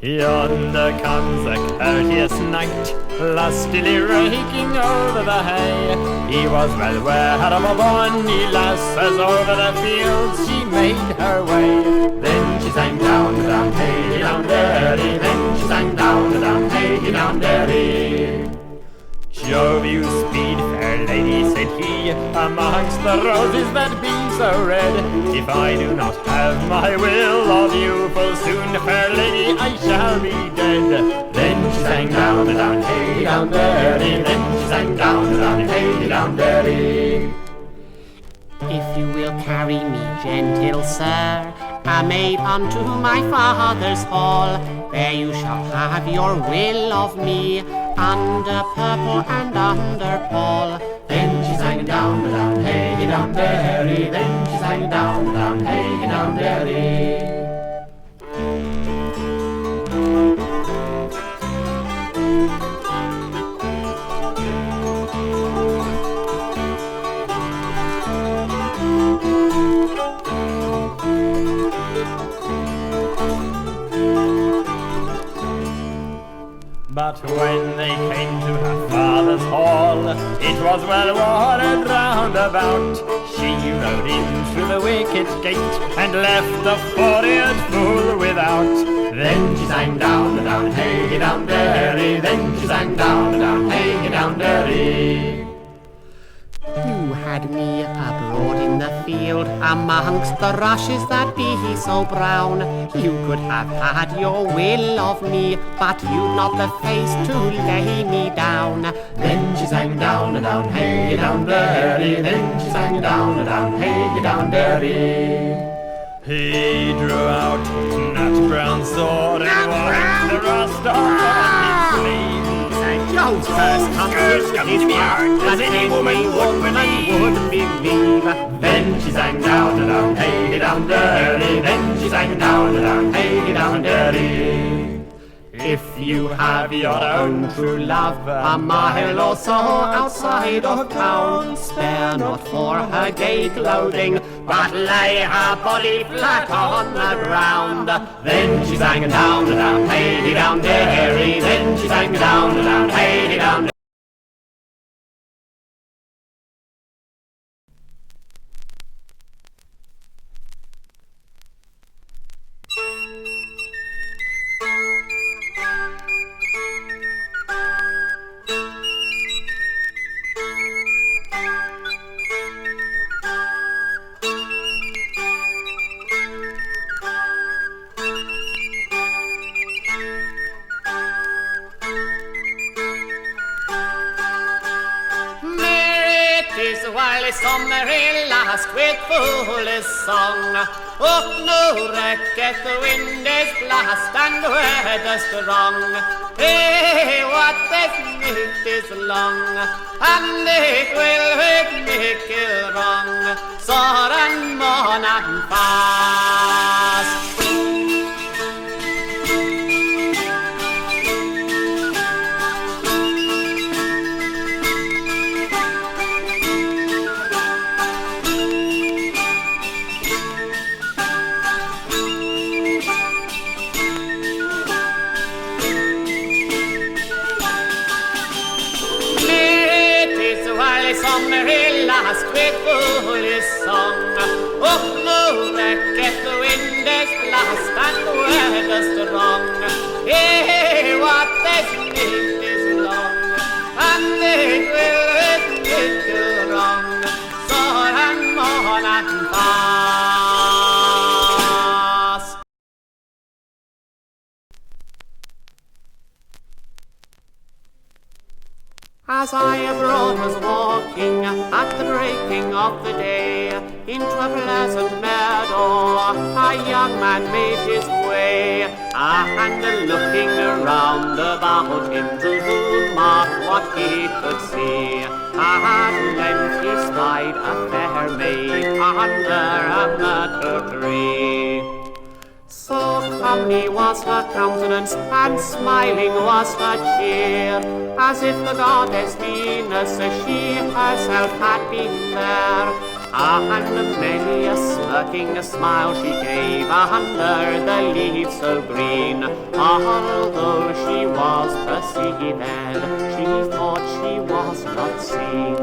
Yonder comes a courteous knight, lustily raking over the hay. He was well aware of a bonny lass, as over the fields she made her way. Then she sang down, down, hey, down, derry. Then she sang down, down, hey, down, derry. Jove, you speed, fair lady, said he, amongst the roses that be so red. If I do not have my will of you, full soon, fair lady, I shall be dead. Then she sang down, down, hey, down, derry. Then she sang down, down, hey, down, derry. If you will carry me, gentle sir, a maid unto my father's hall, there you shall have your will of me, under purple and under pall. Then she sang down, down, hey, down, derry. Then she sang down, down, hey, down, derry. But when they came to her father's hall, it was well watered round about. She rode in through the wicket gate, and left the fortieth full without. Then she sang down, down, hey, down, derry. Then she sang down, down, hey, down, derry. You had me abroad in the field, amongst the rushes that be so brown. You could have had your will of me, but you'd not the face to lay me down. Then she sang down, down, hey, down, derry. Then she sang down, down, hey, down, derry. He drew out his nut brown sword and wiped the rust off on his sleeve. Joe's first come to his heart, that any woman would believe. Then she sang down, down, hey, down, derry. Then she sang down, down, hey, down, derry. If you have your own true love, a mile or so outside of town, spare not for her gay clothing, but lay her body flat on the ground. Then she sang down, down, hey, down, derry. Then she sang down, down, hey, down, derry. Summer last with fullest song. Up no wrecketh, the wind is blast and weather strong. Hey, what this night is long, and it will make it wrong. Sore and mourn and fast. Last with fullest song. Up no wrecketh, the wind is blast and the weather strong. Hey, what this night is long, and it will make you wrong. Sore and mourn and fast. As I abroad was walking at the breaking of the day, into a pleasant meadow a young man made his way, and looking around about him to mark what he could see, at length he spied a fair maid under a myrtle tree. So comely was her countenance, and smiling was her cheer, as if the goddess Venus, she herself had been there, and many a smirking smile she gave under the leaves so green. Although she was perceived, she thought she was not seen.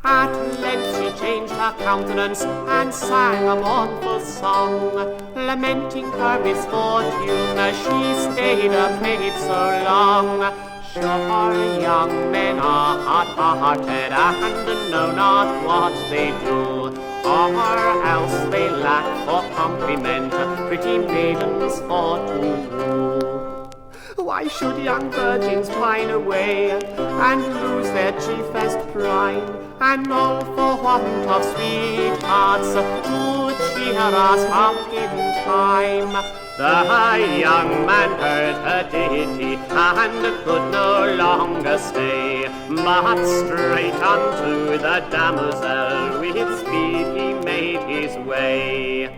At length she changed her countenance and sang a mournful song, lamenting her misfortune as she stayed a maid so long. Sure, young men are hard-hearted and know not what they do, or else they lack for compliment pretty maidens for to woo. Why should young virgins pine away and lose their chiefest prime, and all for want of sweethearts to cheer us up in time? The young man heard her ditty and could no longer stay, but straight unto the damosel with speed he made his way.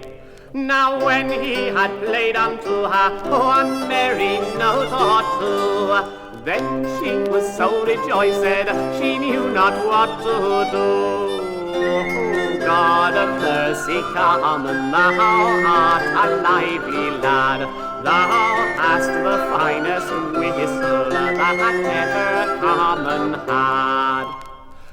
Now when he had played unto her one merry note or two, then she was so rejoiced she knew not what to do. God of mercy, Carman, thou art a lively lad. Thou hast the finest whistle that ever Carman had.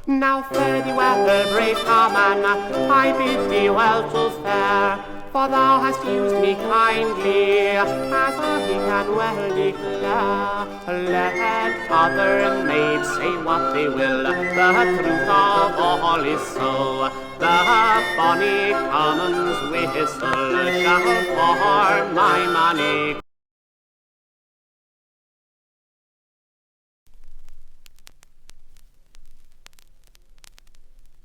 Now fare thee well, brave Carman, I bid thee well to fare, for thou hast used me kindly, as I can well declare. Let other maids say what they will, the truth of all is so. The bonny Carman's whistle shall for my money.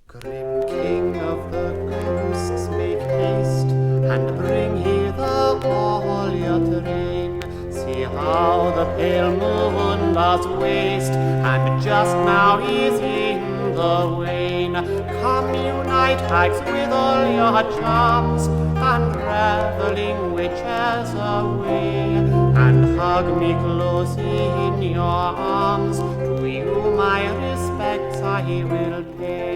Grim king of the ghosts, make haste and bring hither all your train. See how the pale moon does waste, and just now is in the wane. Come unite hags with all your charms, and reveling witches away, and hug me close in your arms. To you my respects I will pay.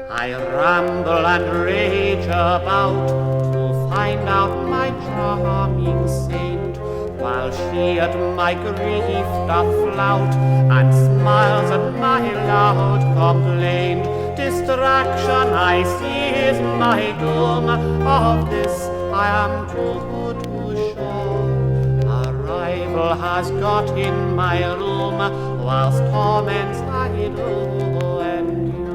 I ramble and rage about to find out my charming saint, while she at my grief doth flout and smiles at my loud complaint. Distraction I see is my doom, of this I am too sure. A rival has got in my room, whilst torments I do endure.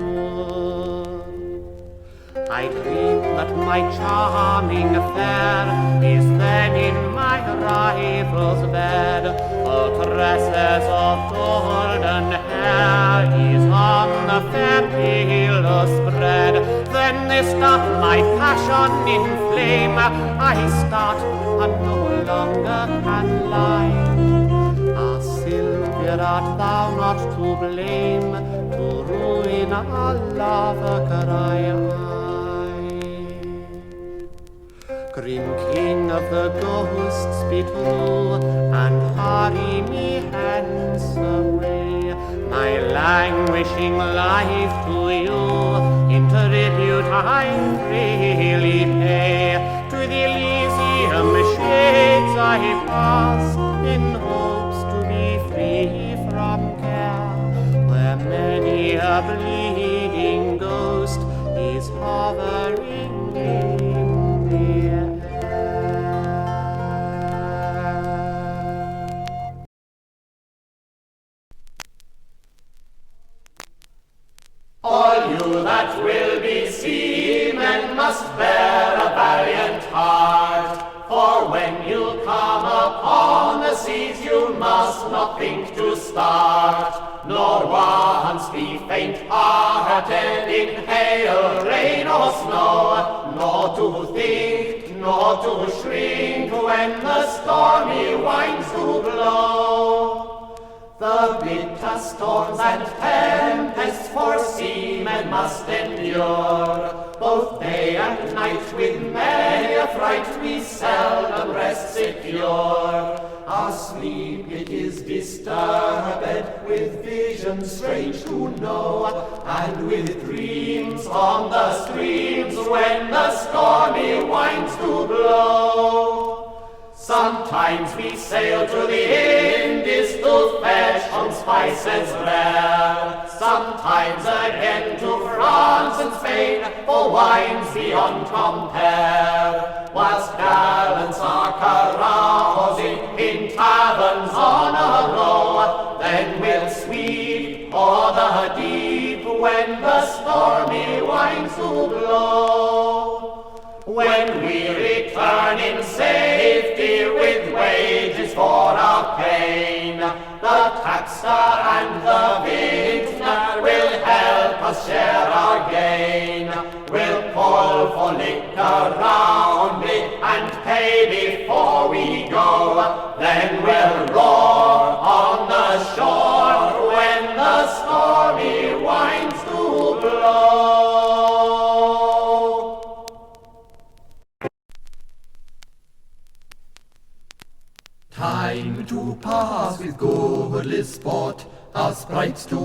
I dream that my charming fair is then in my rival's bed. All tresses of golden hair is on the fair pillow spread. Then they stop my passion in flame. I start and no longer can lie. Ah, Sylvia, art thou not to blame? To ruin a lover cry I. Grim king of the ghosts, be true, and hurry me hence away. My languishing life to you, in tribute I freely pay. To the Elysium shades I pass, in hopes to be free from care, where many a bleeding ghost is hovering in the air. All you that will be seamen must bear a valiant heart, for when you come upon the seas you must not think to start, nor once be faint-hearted in hail, rain or snow, nor to think, nor to shrink when the stormy winds do blow. The bitter storms and tempests for seamen must endure, both day and night with many a fright we seldom rest secure. Our sleep it is disturbed with visions nations strange to know, and with dreams on the streams when the stormy winds do blow. Sometimes we sail to the Indies to fetch on spices rare, sometimes again to France and Spain for wines beyond compare. Whilst gallants are carousing in taverns on a row, then we'll sweep o'er the deep when the stormy winds do blow. When we return in safety with wages for our pain, the taxer and the vintner will help us share our gain. We'll pull for liquor roundly and pay before we go, then we'll roar on the shore when the stormy winds do blow. Time to pass with goodly sport, our sprites to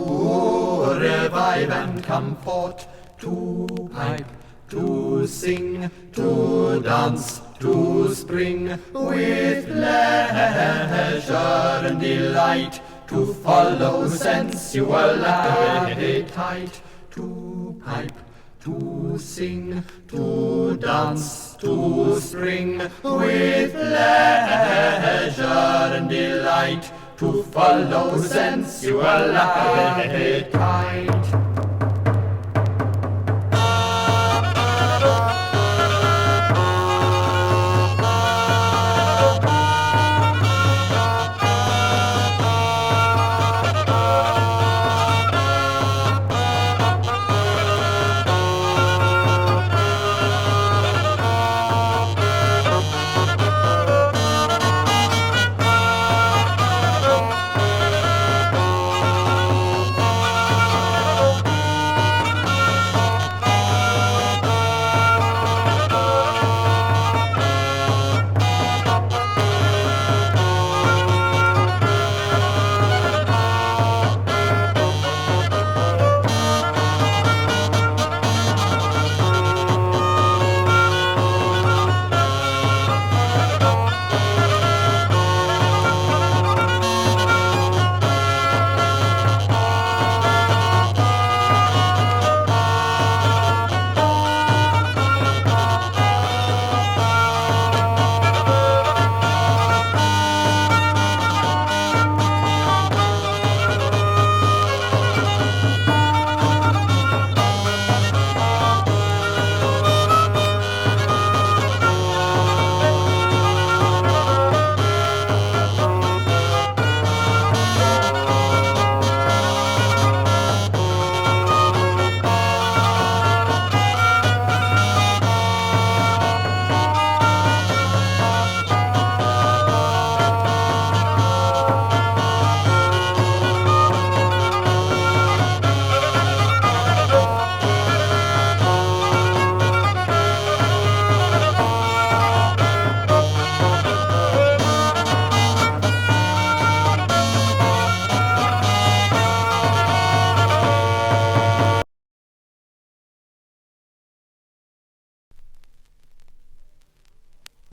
revive and comfort, to pipe, to sing, to dance, to spring, with leisure and delight, to follow sensual appetite, to pipe, to sing, to dance, to spring, with leisure and delight, to follow sensual appetite.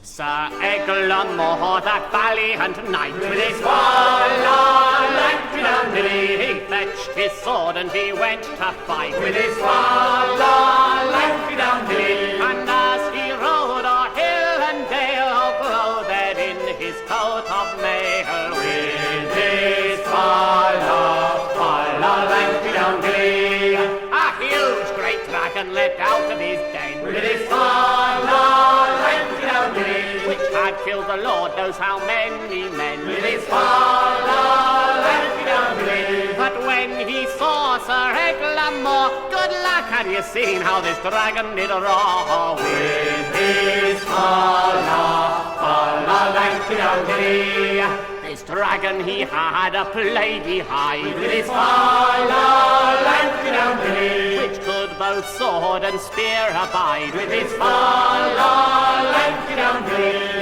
Sir Eglamore, that valiant knight, with his valor he fetched his sword and he went to fight. With his valor and as he rode o'er hill and dale, clothed in his coat of mail. With his valor a huge great dragon let out of his den. With his valor which had killed the Lord knows how many men. With his but when he saw Sir Eglamore, good luck, had you seen how this dragon did roar? With his this dragon he had a plaguey hide. With his which could both sword and spear abide. With his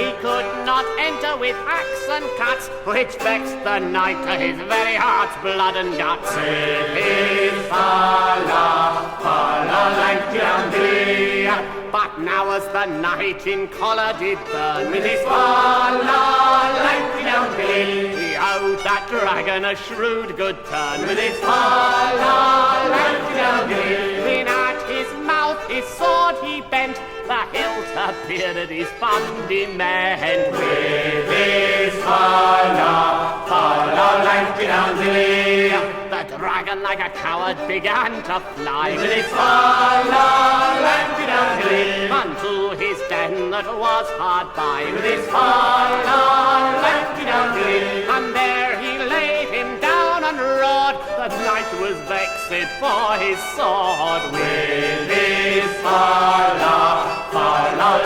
he could not not enter with axe and cuts, which vexed the knight to his very heart's blood and guts. With his falla, lanky and glee. But now as the knight in collar did burn, with his falla, lanky and glee, he owed that dragon a shrewd good turn. With his falla, lanky and glee, in at his mouth his sword he bent, the hilt appeared at his fundament. With his falla, lanky and glee, the dragon like a coward began to fly. With his falla, lanky and glee, unto his den that was hard by. With his falla, lanky and glee, and there he laid him down and roared. The knight was vexed for his sword. With his falla,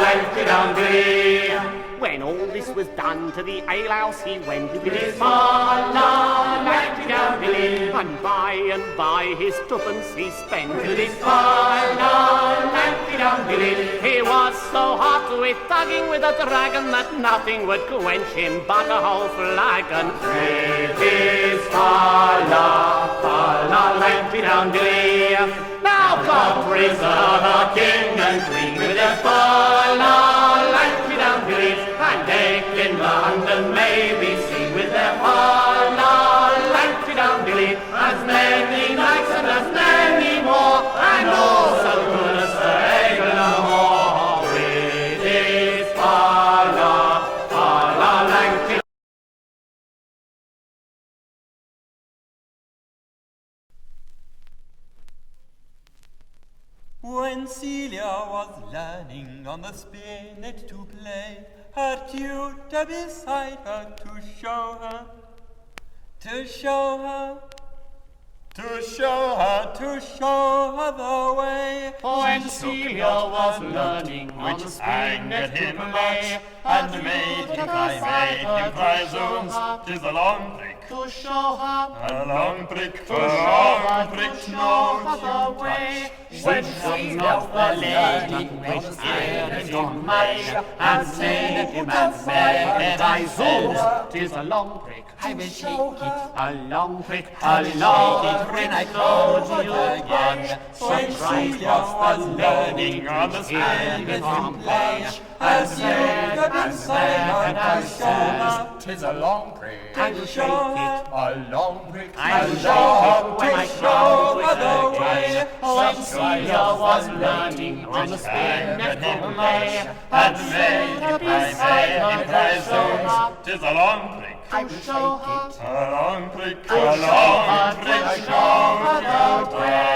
lanky and glee. When all this was done, to the alehouse he went with his falla, lanky and glee, and by his twopence he spent with his falla, lanky and glee. He was so hot with tugging with the dragon that nothing would quench him but a whole flagon. With his falla, lanky and glee. Now God preserve our king and queen, with their falla, lanky and glee, and in London may be seen with their falla, lanky and glee, as many knights and as many more, and all so good as Sir Eglamore. With his falla, lanky. When Celia was learning on the spinet to play, her tutor beside her to show her the way. When Celia was learning on the spinet to play, and made him cry, zones, 'tis a long prick. To show her, A long prick, to show her the way. When Celia was learning on the spinet to play, and made him cry, zones, 'tis a long prick. I will shake it, A long prick, a long prick, I told told you you again. When Celia was learning on the spinet to play, and tutor beside her to show her 'tis a long prick. I will shake it, A long prick, I will shake it when I show her the come way. When Celia was learning on the spinet to play, and made him beside her cry, to show her, zones, 'tis a long prick. I will show her, A long prick, I will a show long her, prick, I show her the way.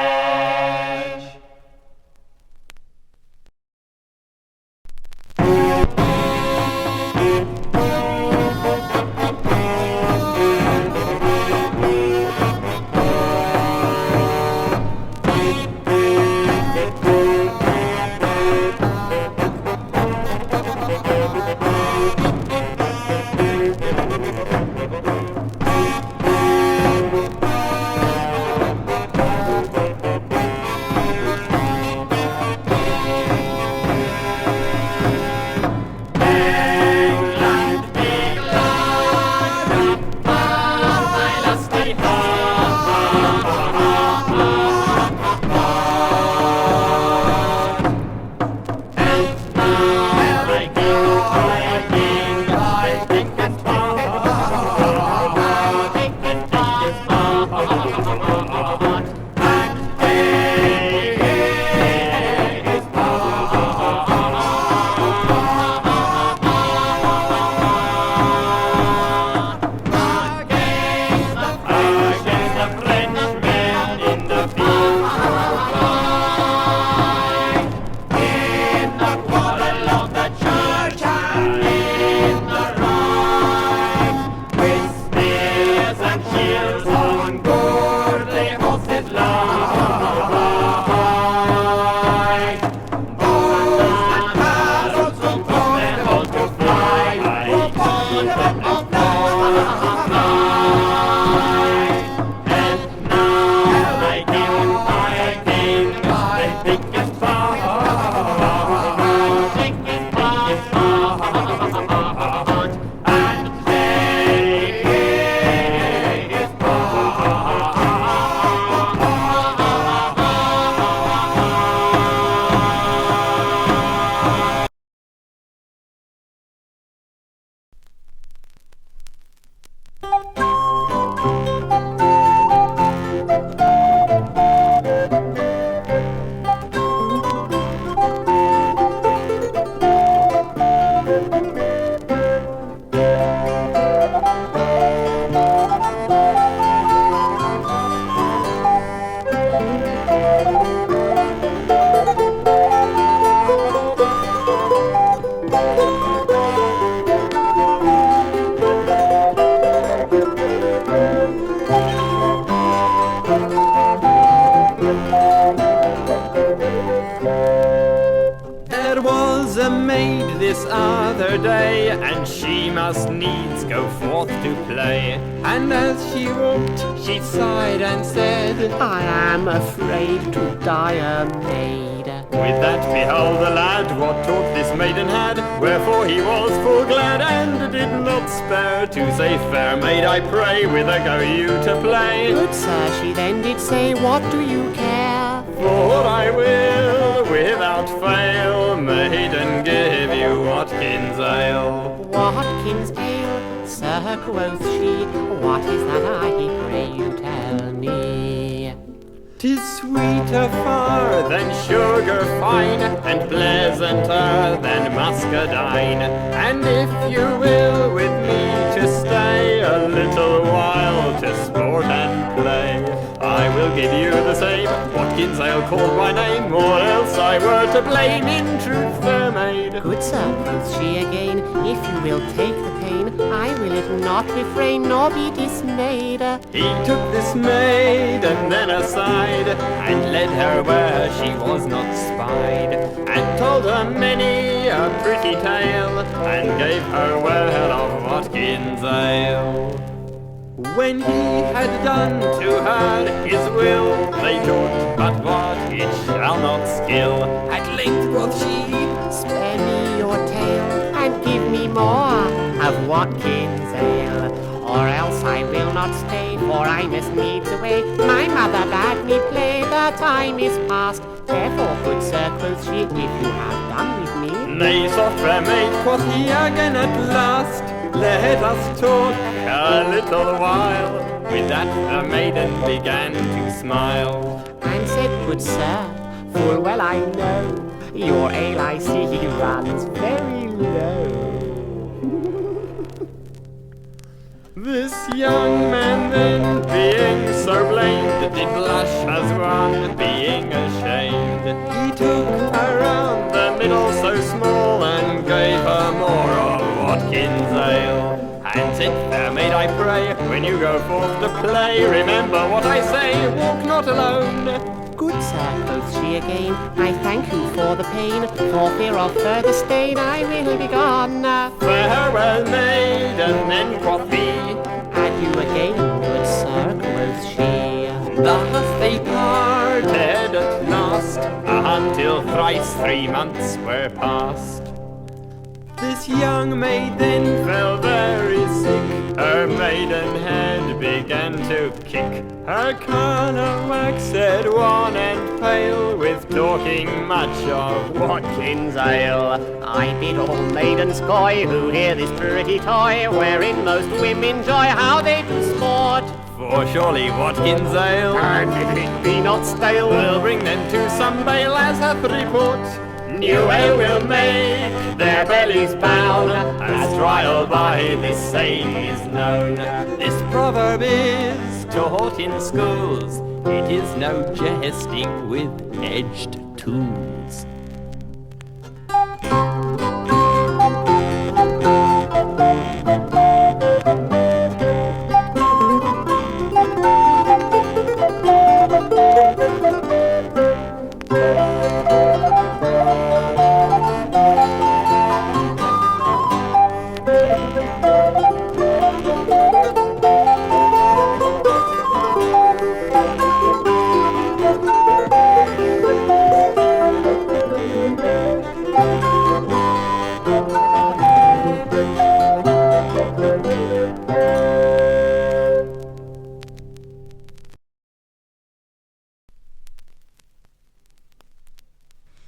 her day, and she must needs go forth to play. And as she walked, she sighed and said, I am afraid to die a maid. with that behold the lad what talk this maiden had, wherefore he was full glad, and did not spare to say, fair maid, I pray, whither go you to play? Good sir, she then did say, what do you care? For I will, without fail, maiden, give you Watkyns Ale. Watkyns Ale, sir, quoth she, what is that, I pray you tell me? 'Tis sweeter far than sugar fine, and pleasanter than muscadine. And if you will with me to stay a little while to sport and play, I will give you the same Watkyns Ale called by name, or else I were to blame. In truth, fair maid, Good sir, quoth she again, if you will take the pain, I will it not refrain nor be dismayed. he took this maid and then aside, and led her where she was not spied, and told her many a pretty tale, and gave her well of Watkyns Ale. When he had done to her his will, they took but what it shall not skill. At length quoth she, Spare me your tale, and give me more of Watkyns Ale, or else I will not stay, for I must needs away. My mother bade me play, the time is past, therefore, good sir, quoth she, if you have done with me. nay, soft fair maid, quoth he again at last, let us talk a little while. With that the maiden began to smile, And said, good sir, full well I know, your ale I see he runs very low. This young man then, being so blamed, did blush as one being ashamed. He took her round the middle so small, and gave her more of Watkyns Ale, and said, fair maid, I pray, when you go forth to play, remember what I say, walk not alone. Good sir, quoth she again, I thank you for the pain, for fear of further stain I will be gone. Farewell, maid, and then quoth he, Adieu again, good sir, quoth she. thus they parted at last, until thrice 3 months were past. This young maid then fell very sick, her maiden head began to kick, her colour waxed wan and pale, with talking much of Watkyns Ale. I bid all maidens coy who hear this pretty toy, wherein most women joy how they do sport. For surely Watkyns Ale, And if it be not stale, will bring them to some bale as hath report. New ale will make their bellies bound, as trial by this same is known. This proverb is taught in schools, it is no jesting with edged tools.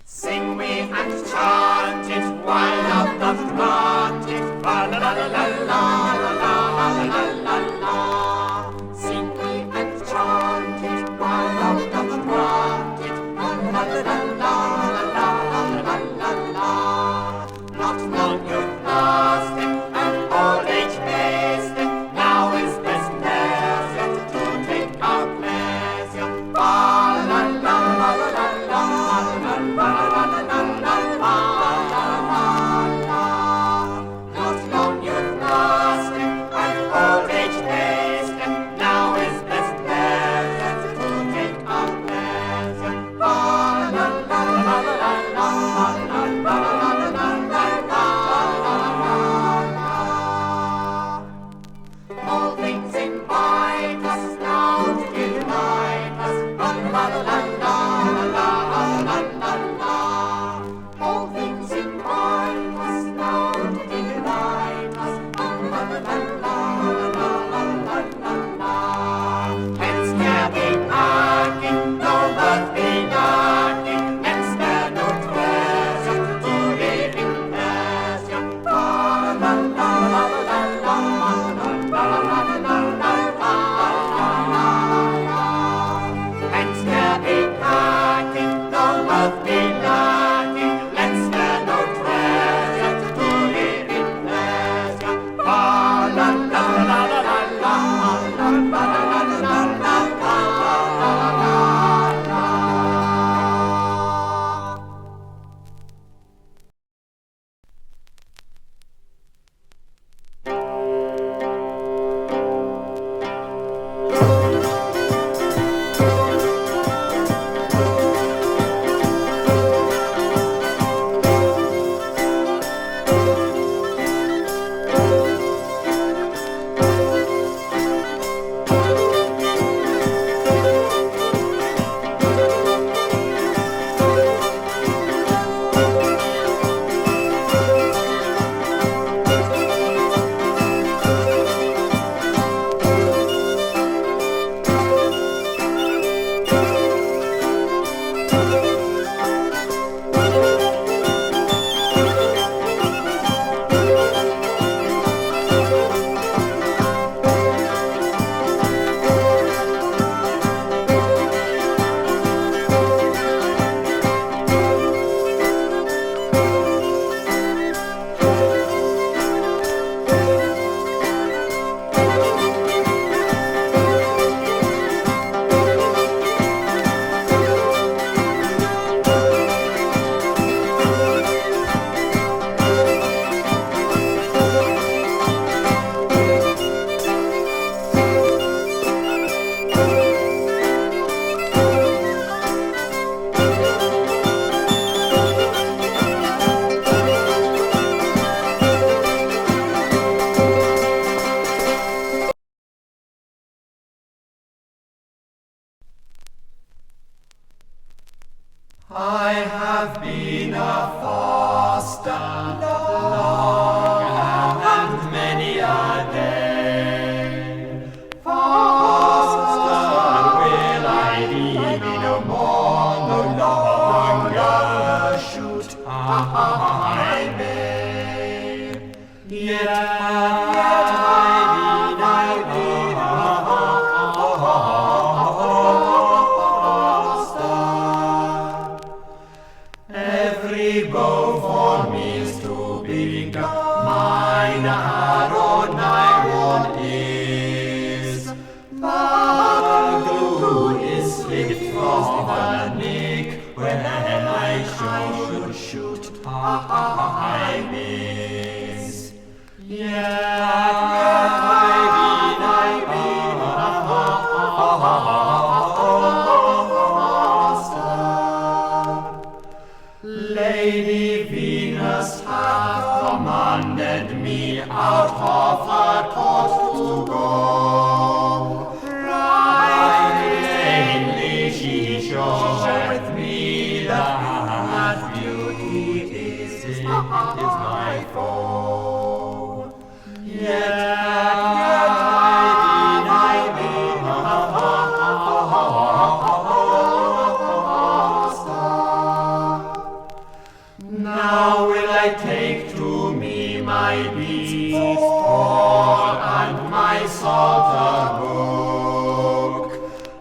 Sing we and chant it while love doth grant it. La la la la la la la la la la. Sing we and chant it while love doth grant it. La la la la la la la la la. Not long youth lasting and old age wasting. Now is best pleasure to take our pleasure. La la la la la la la la la. Not long youth lasting. I have been a faster long and many a day. Faster will I be no more, no longer shoot I may. Yet every bow for me is too big. Mine arrow nigh one is. But glue is slipped from the nick. When I should shoot, I miss. Yet Lady Venus hath commanded me out of her court to go. Right plainly she showeth me that beauty is my foe. Yet now will I take to me my beast tall and my psalter book,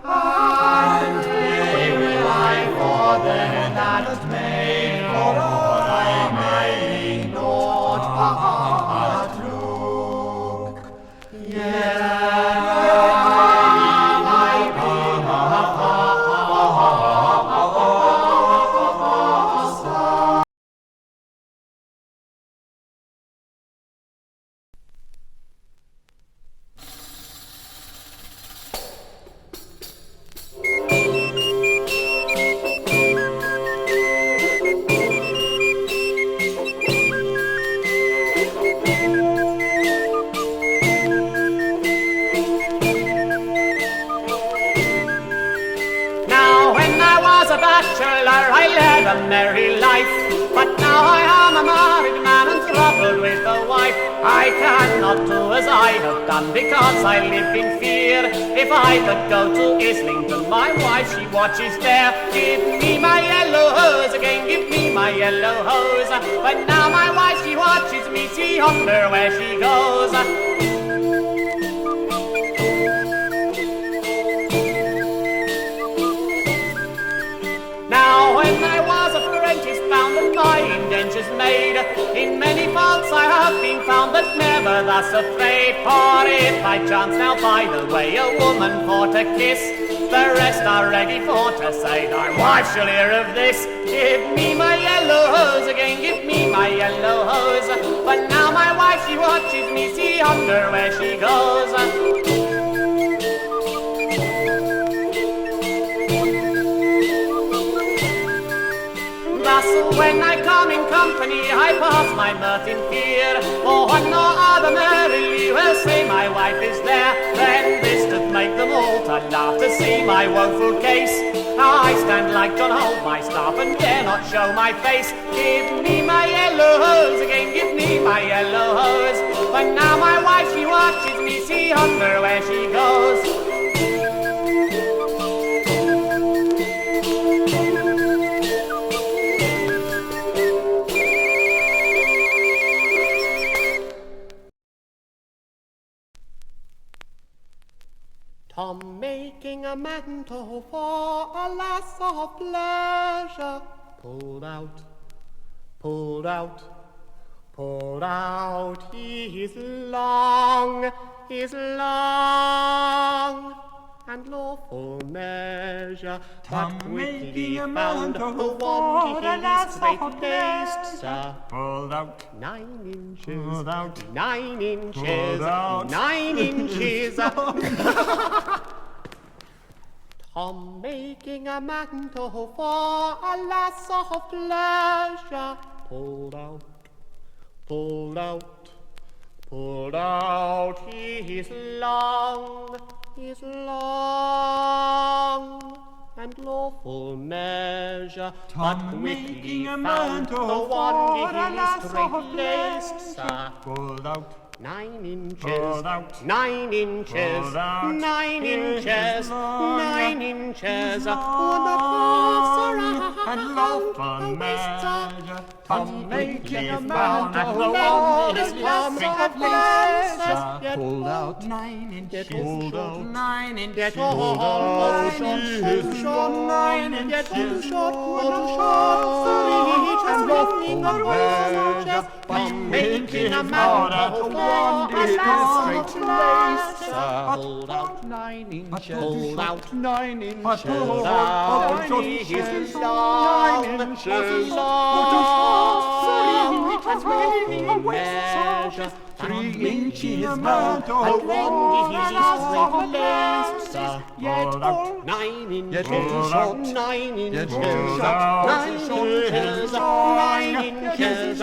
and play will I for them that may, for I may not but look. Yet I led a merry life, but now I am a married man and troubled with a wife. I cannot do as I have done because I live in fear. If I could go to Islington, my wife she watches there. Give me my yellow hose again, give me my yellow hose. But now my wife she watches me, see yonder where she goes. Now when I was apprentice found and my indentures made, in many faults I have been found, but never thus afraid. For if by chance now by the way a woman for to kiss, the rest are ready for to say, thy wife shall hear of this. Give me my yellow hose again, give me my yellow hose. But now my wife she watches me, see yonder where she goes. Thus when I come in company I pass my mirth in fear, for one nor other merrily will say my wife is there. Then this doth make them all to laugh to see my woeful case. I stand like John, hold my staff and dare not show my face. Give me my yellow hose again, give me my yellow hose. But now my wife she watches me, see yonder where she goes. Tom making a manteau for a lass of pleasure, pulled out, pulled out, pulled out his long and lawful measure. Tom but quickly making a found manteau the for one a lass great of taste, pleasure, pulled out, 9 inches, pulled out, 9 inches, pulled out. 9 inches. Tom making a manteau for a lass of pleasure, pulled out, pulled out, pulled out his long and lawful measure, Tom but Making quickly A found Manteau the one for he a lass of straight-laced, pleasure. sir. Pulled out, 9 inches, Pulled out, 9 inches, pulled out, 9 inches, long, 9 inches, long, on the passer and lawful measure. Tom Making A found Manteau the for one a his lass lass of of pleasure. Yet Pulled out 9 inches, pulled out 9 inches, Yet all short, short, 9 yet inches, short, and lawful measure. Tom Making A Out Manteau of for one a lass of straight-laced, Pulled out 9 inches, pulled out 9 inches, down his long, measure, 3 inches and Manteau, Grundy his straight-laced, yet pulled out, 9 inches, Yet pulled out, 9 inches, pulled out, 9 inches, 9 inches,